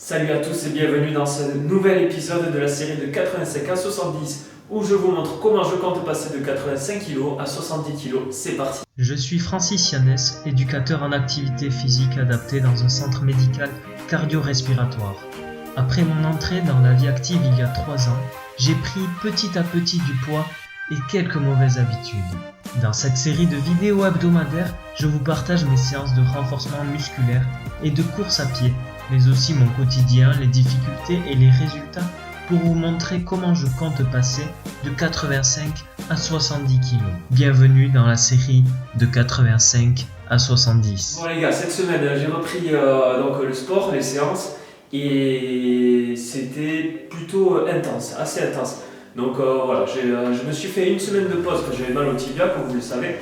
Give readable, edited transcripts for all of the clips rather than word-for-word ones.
Salut à tous et bienvenue dans ce nouvel épisode de la série de 85 à 70 où je vous montre comment je compte passer de 85 kg à 70 kg. C'est parti. Je suis Francis Yannès, éducateur en activité physique adaptée dans un centre médical cardio-respiratoire. Après mon entrée dans la vie active il y a 3 ans, j'ai pris petit à petit du poids et quelques mauvaises habitudes. Dans cette série de vidéos hebdomadaires, je vous partage mes séances de renforcement musculaire et de course à pied, mais aussi mon quotidien, les difficultés et les résultats pour vous montrer comment je compte passer de 85 à 70 kg. Bienvenue dans la série de 85 à 70. Bon les gars, cette semaine j'ai repris le sport, les séances et c'était plutôt intense, assez intense. Donc je me suis fait une semaine de pause parce que j'avais mal au tibia comme vous le savez.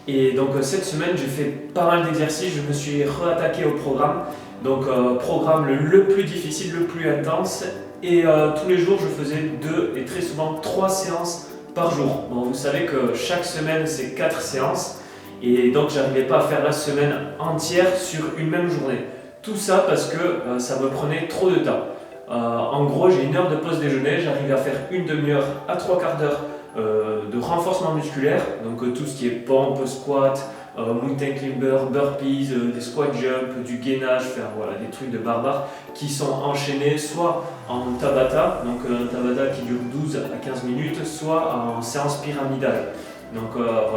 Et donc cette semaine j'ai fait pas mal d'exercices, je me suis réattaqué au programme. Donc programme le plus difficile, le plus intense. Et tous les jours je faisais 2 et très souvent 3 séances par jour. Bon, vous savez que chaque semaine c'est 4 séances. Et donc j'arrivais pas à faire la semaine entière sur une même journée. Tout ça parce que ça me prenait trop de temps. En gros j'ai 1 heure de pause déjeuner, j'arrivais à faire une demi-heure à 3/4 d'heure de renforcement musculaire. Donc tout ce qui est pompe, squat, mountain climber, burpees, des squat jump, du gainage, faire des trucs de barbare qui sont enchaînés soit en Tabata, donc un Tabata qui dure 12 à 15 minutes, soit en séance pyramidale. Donc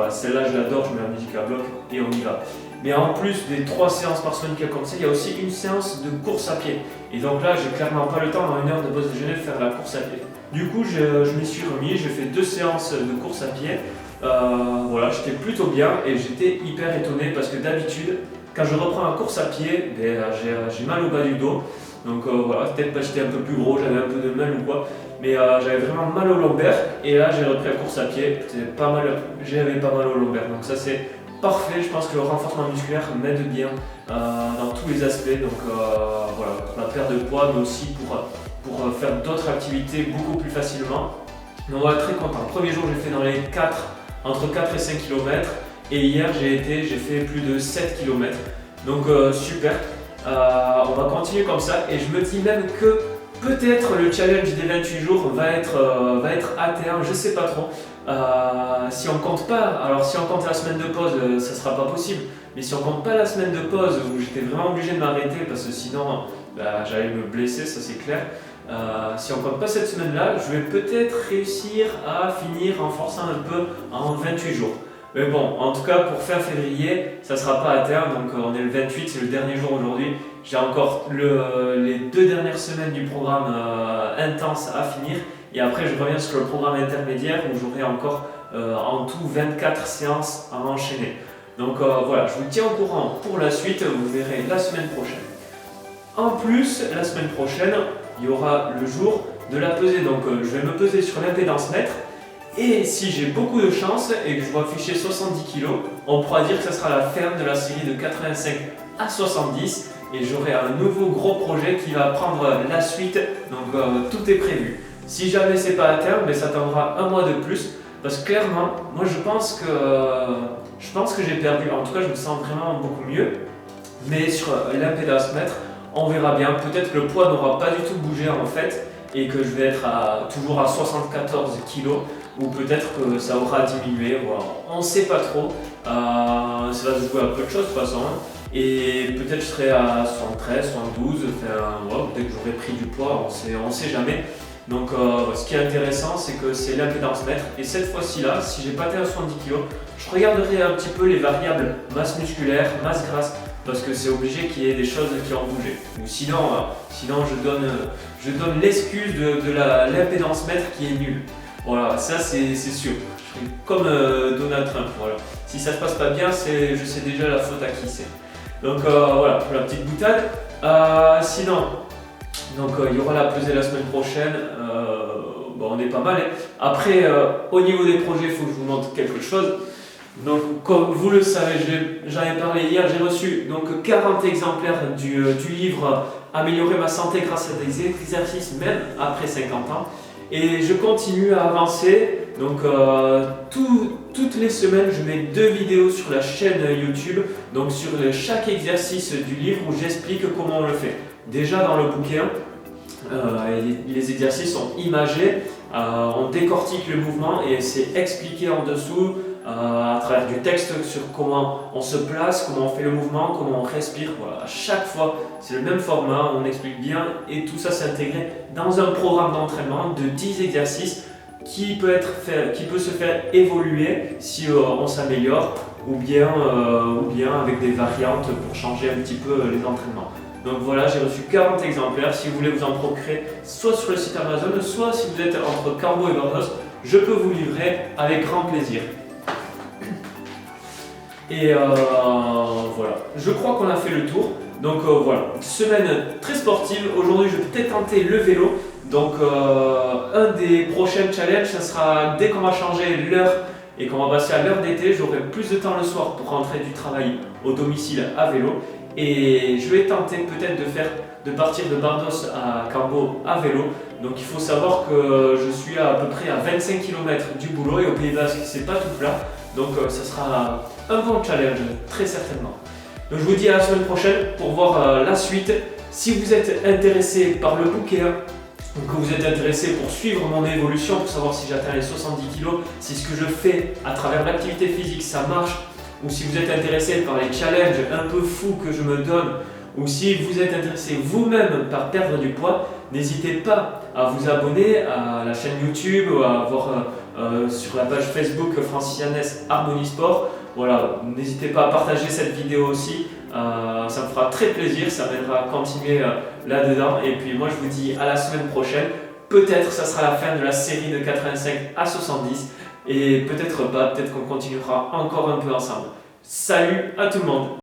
celle-là je l'adore, je mets la musique à bloc et on y va. Mais en plus des 3 séances par semaine qu'il y a comme ça, il y a aussi une séance de course à pied. Et donc là j'ai clairement pas le temps dans 1 heure de pause déjeuner de faire la course à pied. Du coup je m'y suis remis, j'ai fait 2 séances de course à pied. J'étais plutôt bien et j'étais hyper étonné parce que d'habitude, quand je reprends la course à pied, j'ai mal au bas du dos. Donc peut-être parce que j'étais un peu plus gros, j'avais un peu de mal ou quoi, mais j'avais vraiment mal au lombaire. Et là, j'ai repris la course à pied, j'avais pas mal au lombaire. Donc ça, c'est parfait. Je pense que le renforcement musculaire m'aide bien dans tous les aspects. Donc pour la perte de poids, mais aussi pour faire d'autres activités beaucoup plus facilement. Donc très content. Le premier jour, j'ai fait entre 4 et 5 km. Et hier, j'ai fait plus de 7 km. Donc super. On va continuer comme ça. Et je me dis même que peut-être le challenge des 28 jours va être à terme. Je sais pas trop. Si on compte la semaine de pause, ça sera pas possible. Mais si on compte pas la semaine de pause où j'étais vraiment obligé de m'arrêter parce que sinon j'allais me blesser, ça c'est clair. Si on compte pas cette semaine-là, je vais peut-être réussir à finir en forçant un peu en 28 jours. Mais bon, en tout cas pour fin février, ça sera pas à terme, donc on est le 28, c'est le dernier jour aujourd'hui. J'ai encore les 2 dernières semaines du programme intense à finir. Et après je reviens sur le programme intermédiaire où j'aurai encore en tout 24 séances à enchaîner. Donc je vous tiens au courant pour la suite, vous verrez la semaine prochaine. En plus, la semaine prochaine, il y aura le jour de la pesée. Donc je vais me peser sur l'impédance mètre. Et si j'ai beaucoup de chance et que je vois afficher 70 kg, on pourra dire que ce sera la ferme de la série de 85 à 70. Et j'aurai un nouveau gros projet qui va prendre la suite. Donc tout est prévu. Si jamais c'est pas à terme, ça attendra 1 mois de plus. Parce que clairement, moi je pense que j'ai perdu. En tout cas, je me sens vraiment beaucoup mieux. Mais sur l'impédance mètre, on verra bien. Peut-être que le poids n'aura pas du tout bougé en fait. Et que je vais être toujours à 74 kg. Ou peut-être que ça aura diminué. On ne sait pas trop. Ça va se jouer à peu de choses de toute façon. Et peut-être que je serai à 73, 72. Peut-être que j'aurai pris du poids. On sait jamais. Donc ce qui est intéressant, c'est que c'est l'impédance mètre. Et cette fois-ci-là, si j'ai pas atteint 70 kg, je regarderai un petit peu les variables masse musculaire, masse grasse, parce que c'est obligé qu'il y ait des choses qui ont bougé. Ou sinon je donne l'excuse de l'impédance mètre qui est nulle. Voilà, ça c'est sûr. Je serai comme Donald Trump. Voilà. Si ça se passe pas bien, je sais déjà la faute à qui c'est. Donc pour la petite boutade. Sinon, il y aura la pesée la semaine prochaine. On est pas mal. Après, au niveau des projets, il faut que je vous montre quelque chose. Donc, comme vous le savez, j'en ai parlé hier, j'ai reçu 40 exemplaires du livre Améliorer ma santé grâce à des exercices même après 50 ans. Et je continue à avancer. Donc, toutes les semaines, je mets 2 vidéos sur la chaîne YouTube. Donc, sur chaque exercice du livre où j'explique comment on le fait. Déjà dans le bouquin, les exercices sont imagés, on décortique le mouvement et c'est expliqué en dessous à travers du texte sur comment on se place, comment on fait le mouvement, comment on respire. Voilà, à chaque fois, c'est le même format, on explique bien et tout ça c'est intégré dans un programme d'entraînement de 10 exercices qui peut se faire évoluer si on s'améliore ou bien avec des variantes pour changer un petit peu les entraînements. Donc voilà, j'ai reçu 40 exemplaires. Si vous voulez vous en procurer, soit sur le site Amazon, soit si vous êtes entre Carbo et Bardos, je peux vous livrer avec grand plaisir. Et voilà, je crois qu'on a fait le tour. Donc voilà, semaine très sportive. Aujourd'hui, je vais peut-être tenter le vélo. Donc un des prochains challenges, ça sera dès qu'on va changer l'heure et qu'on va passer à l'heure d'été, j'aurai plus de temps le soir pour rentrer du travail au domicile à vélo. Et je vais tenter peut-être de partir de Bardos à Carbo à vélo. Donc il faut savoir que je suis à peu près à 25 km du boulot et au Pays Basque c'est pas tout plat. Donc ça sera un bon challenge, très certainement. Donc je vous dis à la semaine prochaine pour voir la suite. Si vous êtes intéressé par le bouquin, ou que vous êtes intéressé pour suivre mon évolution, pour savoir si j'atteins les 70 kg, si ce que je fais à travers l'activité physique ça marche, ou si vous êtes intéressé par les challenges un peu fous que je me donne, ou si vous êtes intéressé vous-même par perdre du poids, n'hésitez pas à vous abonner à la chaîne YouTube ou à voir sur la page Facebook Francis Yannès Harmonie Sport. Voilà, n'hésitez pas à partager cette vidéo aussi, ça me fera très plaisir, ça m'aidera à continuer là-dedans. Et puis moi je vous dis à la semaine prochaine, peut-être ça sera la fin de la série de 85 à 70 et peut-être pas, peut-être qu'on continuera encore un peu ensemble. Salut à tout le monde!